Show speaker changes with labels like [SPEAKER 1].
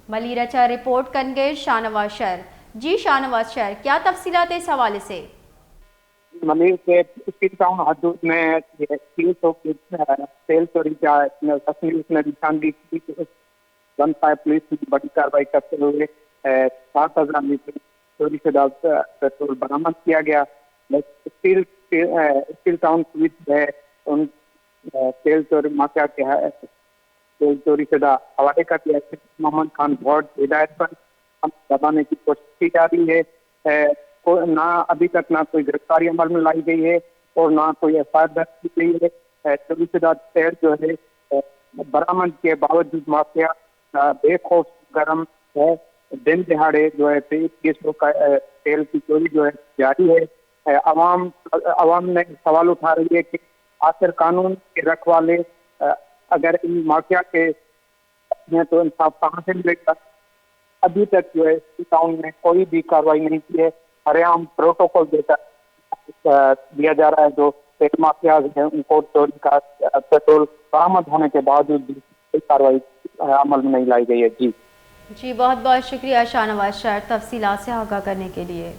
[SPEAKER 1] मलिर अच्छा रिपोर्ट करेंगे शाहनवाज शहर। जी शाहनवाज शहर, क्या तफसीलात है इस हवाले से?
[SPEAKER 2] मलिर के स्टील टाउन हदूद में तेल चोरी का तस्वीर उसने निशानदी की। गन फायर पुलिस की बड़ी कार्रवाई करते हुए 7,000 लीटर चोरी शुदा पेट्रोल बरामद किया गया। स्टील टाउन पुलिस है उन तेल चोरी माफिया के तेल चोरी शुदा हवाले का दिया। मोहम्मद खान भट्ट हिदायत पर हम दबाने की कोशिश की जा रही है। ना अभी तक ना कोई गिरफ्तारी अमल में लाई गई है और ना कोई एफआईआर दर्ज की गई है। चोरी शुदा तेल जो है बरामद के बावजूद माफिया बेखौफ गरम है। दिन दिहाड़े जो है 23 का तेल की चोरी जो है जारी है। अवाम ने सवाल उठा रही है कि आखिर कानून के रखवाले अगर इन माफिया के हैं तो इंसाफ कहाँ से मिलेगा। अभी तक जो है टाउन में कोई भी कार्रवाई नहीं की है। हरेआम प्रोटोकॉल देकर दिया जा रहा है। जो तेल माफिया है उनको चोरी का पेट्रोल बरामद होने के बावजूद भी कोई कार्रवाई अमल में नहीं लाई गई है। जी
[SPEAKER 1] जी बहुत बहुत शुक्रिया शाहनवाज शहर तफसीलात से आगाह करने के लिए।